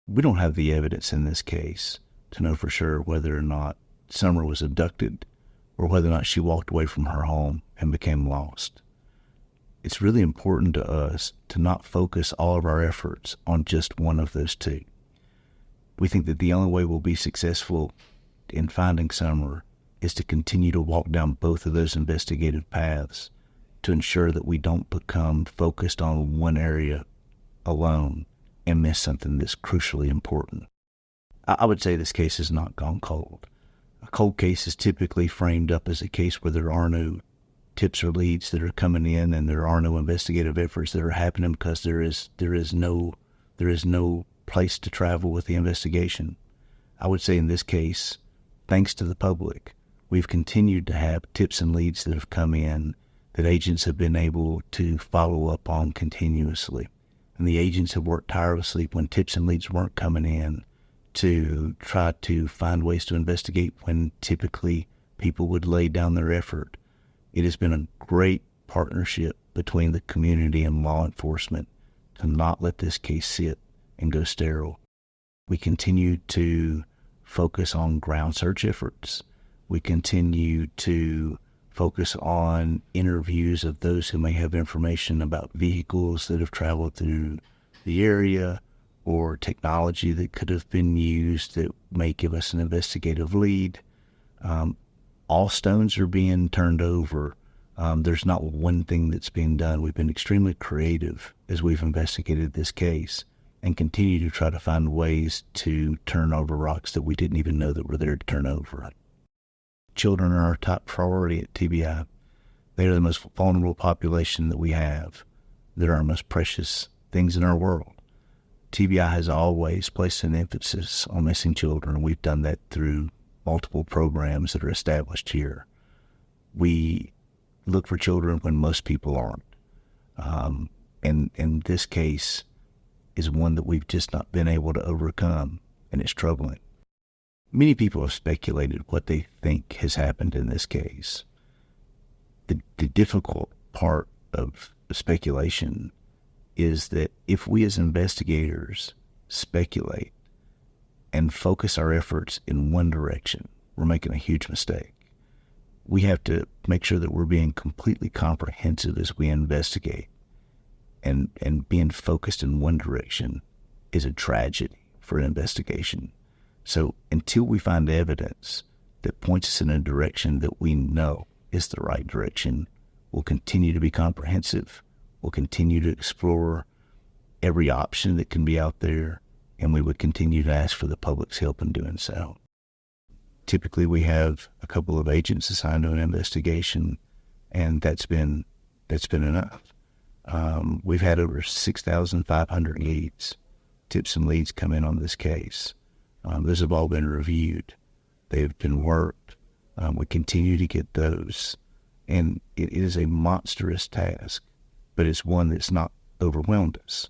We don't have the evidence in this case to know for sure whether or not Summer was abducted or whether or not she walked away from her home and became lost. It's really important to us to not focus all of our efforts on just one of those two. We think that the only way we'll be successful in finding Summer is to continue to walk down both of those investigative paths to ensure that we don't become focused on one area alone and miss something that's crucially important. I would say this case has not gone cold. A cold case is typically framed up as a case where there are no tips or leads that are coming in and there are no investigative efforts that are happening because there is no place to travel with the investigation. I would say in this case, thanks to the public, we've continued to have tips and leads that have come in that agents have been able to follow up on continuously. And the agents have worked tirelessly when tips and leads weren't coming in to try to find ways to investigate when typically people would lay down their effort. It has been a great partnership between the community and law enforcement to not let this case sit and go sterile. We continue to focus on ground search efforts. We continue to focus on interviews of those who may have information about vehicles that have traveled through the area or technology that could have been used that may give us an investigative lead. All stones are being turned over. There's not one thing that's being done. We've been extremely creative as we've investigated this case and continue to try to find ways to turn over rocks that we didn't even know that were there to turn over. Children are our top priority at TBI. They are the most vulnerable population that we have. They're our most precious things in our world. TBI has always placed an emphasis on missing children, and we've done that through multiple programs that are established here. We look for children when most people aren't. And this case is one that we've just not been able to overcome, and it's troubling. Many people have speculated what they think has happened in this case. The difficult part of speculation is that if we as investigators speculate and focus our efforts in one direction, we're making a huge mistake. We have to make sure that we're being completely comprehensive as we investigate. And being focused in one direction is a tragedy for an investigation. So until we find evidence that points us in a direction that we know is the right direction, we'll continue to be comprehensive. We'll continue to explore every option that can be out there, and we would continue to ask for the public's help in doing so. Typically, we have a couple of agents assigned to an investigation, and that's been enough. We've had over 6,500 leads, tips and leads come in on this case. Those have all been reviewed. They've been worked. We continue to get those. And it is a monstrous task, but it's one that's not overwhelmed us.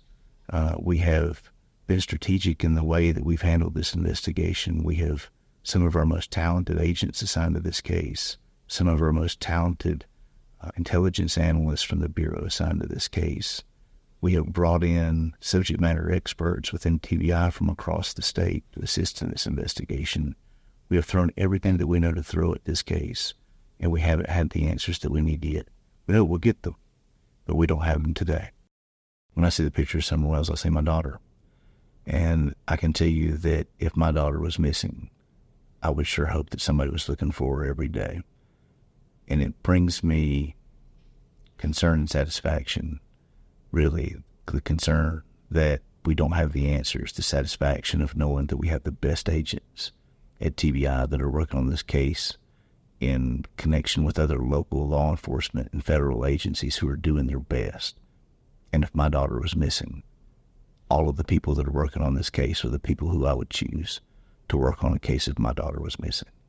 We have been strategic in the way that we've handled this investigation. We have some of our most talented agents assigned to this case, some of our most talented intelligence analysts from the Bureau assigned to this case. We have brought in subject matter experts within TBI from across the state to assist in this investigation. We have thrown everything that we know to throw at this case, and we haven't had the answers that we need to get. We know we'll get them, but we don't have them today. When I see the picture of Summer Wells, I see my daughter. And I can tell you that if my daughter was missing, I would sure hope that somebody was looking for her every day. And it brings me concern and satisfaction, really, the concern that we don't have the answers, the satisfaction of knowing that we have the best agents at TBI that are working on this case in connection with other local law enforcement and federal agencies who are doing their best. And if my daughter was missing, all of the people that are working on this case are the people who I would choose to work on a case if my daughter was missing.